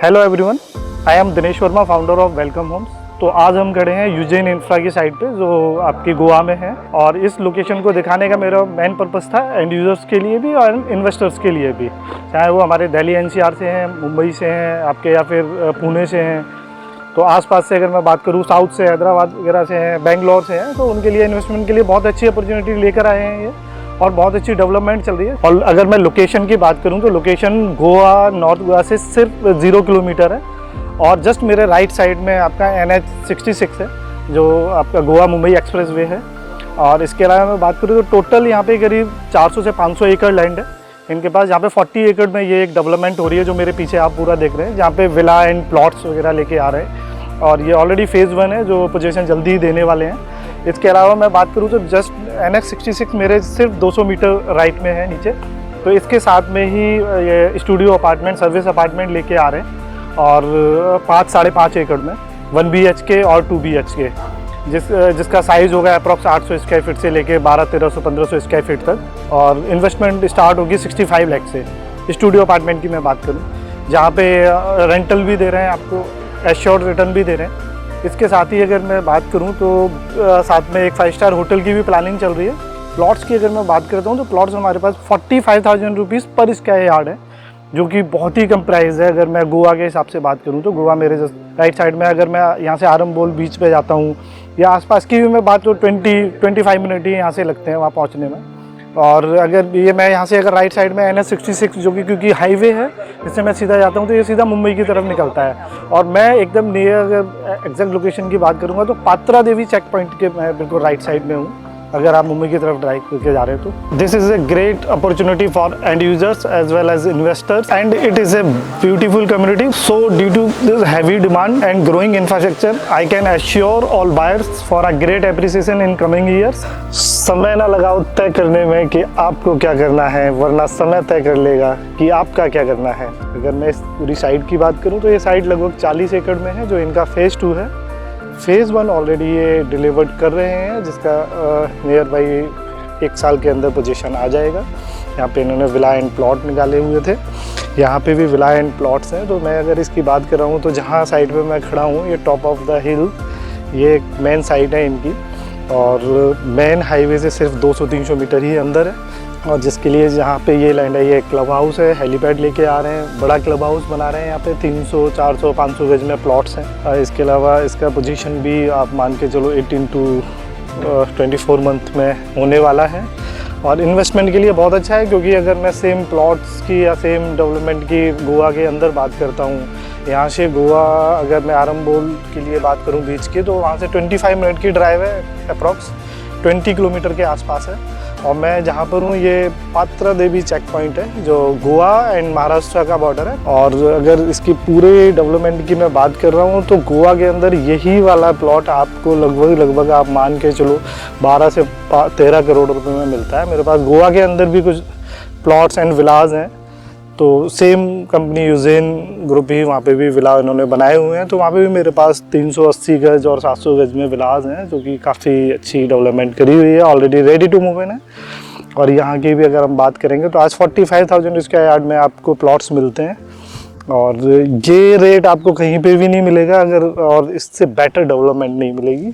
Hello everyone, I am Dinesh Verma, founder of welcome homes. तो आज हम खड़े हैं यूजेन इंफ्रा की साइट पे जो आपकी गोवा में है, और इस लोकेशन को दिखाने का मेरा मेन पर्पस था एंड यूजर्स के लिए भी और इन्वेस्टर्स के लिए भी, चाहे वो हमारे दिल्ली एनसीआर से हैं, मुंबई से हैं आपके, या फिर पुणे से हैं। तो आसपास से अगर मैं बात करूँ, साउथ से, हैदराबाद वगैरह से हैं, बेंगलोर से हैं, तो उनके लिए इन्वेस्टमेंट के लिए बहुत अच्छी अपॉर्चुनिटी लेकर आए हैं ये, और बहुत अच्छी डेवलपमेंट चल रही है। और अगर मैं लोकेशन की बात करूं तो लोकेशन गोवा, नॉर्थ गोवा से सिर्फ 0 किलोमीटर है, और जस्ट मेरे राइट साइड में आपका NH66 है जो आपका गोवा मुंबई एक्सप्रेस वे है। और इसके अलावा मैं बात करूँ तो टोटल यहाँ पे करीब 400 से 500 एकड़ लैंड है इनके पास। यहाँ पे 40 एकड़ में ये एक डेवलपमेंट हो रही है जो मेरे पीछे आप पूरा देख रहे हैं, जहाँ पे विला एंड प्लॉट्स वगैरह लेके आ रहे हैं, और ये ऑलरेडी फेज़ 1 है जो पोजीशन जल्दी ही देने वाले हैं। इसके अलावा मैं बात करूँ तो जस्ट NH66 मेरे सिर्फ 200 मीटर राइट में है नीचे, तो इसके साथ में ही ये स्टूडियो अपार्टमेंट, सर्विस अपार्टमेंट लेके आ रहे हैं, और 5-5.5 एकड़ में 1 BHK और 2 BHK, जिसका साइज़ होगा अप्रॉक्स 800 स्क्वायर फीट से लेके 1200-1300-1500 स्क्वायर फीट तक। और इन्वेस्टमेंट स्टार्ट होगी 65 लाख से। स्टूडियो अपार्टमेंट की मैं बात करूँ, जहाँ पे रेंटल भी दे रहे हैं आपको, एश्योर्ड रिटर्न भी दे रहे हैं। इसके साथ ही अगर मैं बात करूं तो साथ में एक 5 स्टार होटल की भी प्लानिंग चल रही है। प्लॉट्स की अगर मैं बात करता हूं तो प्लॉट्स हमारे पास 45,000 रुपीज़ पर स्क्वायर यार्ड है, जो कि बहुत ही कम प्राइस है। अगर मैं गोवा के हिसाब से बात करूं तो गोवा मेरे राइट साइड में, अगर मैं यहाँ से आरंबोल बीच पे जाता हूँ या आसपास की भी मैं बात तो 20-25 मिनट ही यहाँ से लगते हैं वहाँ पहुँचने में। और अगर ये मैं यहाँ से अगर राइट साइड में NH66 जो कि क्योंकि हाईवे है, इससे मैं सीधा जाता हूँ तो ये सीधा मुंबई की तरफ निकलता है। और मैं एकदम नियर, अगर एग्जैक्ट लोकेशन की बात करूँगा तो पात्रा देवी चेक पॉइंट के मैं बिल्कुल राइट साइड में हूँ, अगर आप मुंबई की तरफ ड्राइव करके जा रहे हो तो। This is a great opportunity for end users as well as investors, and it is a beautiful community. So due to this heavy demand and growing infrastructure, I can assure all buyers for a great appreciation in coming years. समय ना लगाओ तय करने में कि आपको क्या करना है, वरना समय तय कर लेगा कि आपका क्या करना है। अगर मैं इस पूरी साइट की बात करूँ तो ये साइट लगभग 40 एकड़ में है, जो इनका फेज़ 2 है। फेज़ 1 ऑलरेडी ये डिलीवर्ड कर रहे हैं, जिसका नियर बाई 1 साल के अंदर पोजीशन आ जाएगा। यहाँ पे इन्होंने विला एंड प्लॉट निकाले हुए थे, यहाँ पे भी विला एंड प्लॉट्स हैं। तो मैं अगर इसकी बात कर रहा हूँ तो जहाँ साइड पे मैं खड़ा हूँ, ये टॉप ऑफ द हिल, ये एक मेन साइट है इनकी, और मेन हाईवे से सिर्फ 200-300 मीटर ही अंदर है। और जिसके लिए जहाँ पे ये लैंड है, ये क्लब हाउस है, हेलीपैड लेके आ रहे हैं, बड़ा क्लब हाउस बना रहे हैं। यहाँ पे 300, 400, 500 गज में प्लॉट्स हैं। इसके अलावा इसका पोजीशन भी आप मान के चलो 18 to 24 मंथ में होने वाला है। और इन्वेस्टमेंट के लिए बहुत अच्छा है, क्योंकि अगर मैं सेम प्लॉट्स की या सेम डेवलपमेंट की गोवा के अंदर बात करता हूँ, यहाँ से गोवा अगर मैं आरंबोल के लिए बात करूँ बीच की, तो वहाँ से 25 मिनट की ड्राइव है, अप्रॉक्स 20 किलोमीटर के आसपास है। और मैं जहाँ पर हूँ ये पात्रा देवी चेक पॉइंट है, जो गोवा एंड महाराष्ट्र का बॉर्डर है। और अगर इसकी पूरे डेवलपमेंट की मैं बात कर रहा हूँ तो गोवा के अंदर यही वाला प्लॉट आपको लगभग आप मान के चलो 12 से 13 करोड़ रुपए में मिलता है। मेरे पास गोवा के अंदर भी कुछ प्लॉट्स एंड विलाज हैं, तो सेम कंपनी यूजेन ग्रुप ही वहाँ पे भी विला इन्होंने बनाए हुए हैं। तो वहाँ पे भी मेरे पास 380 गज और 700 गज में विलाज हैं, जो कि काफ़ी अच्छी डेवलपमेंट करी हुई है, already ready to move in है। और यहाँ की भी अगर हम बात करेंगे तो आज 45,000 स्क्वायर यार्ड में आपको प्लॉट्स मिलते हैं, और ये रेट आपको कहीं पे भी नहीं मिलेगा अगर, और इससे बेटर डेवलपमेंट नहीं मिलेगी।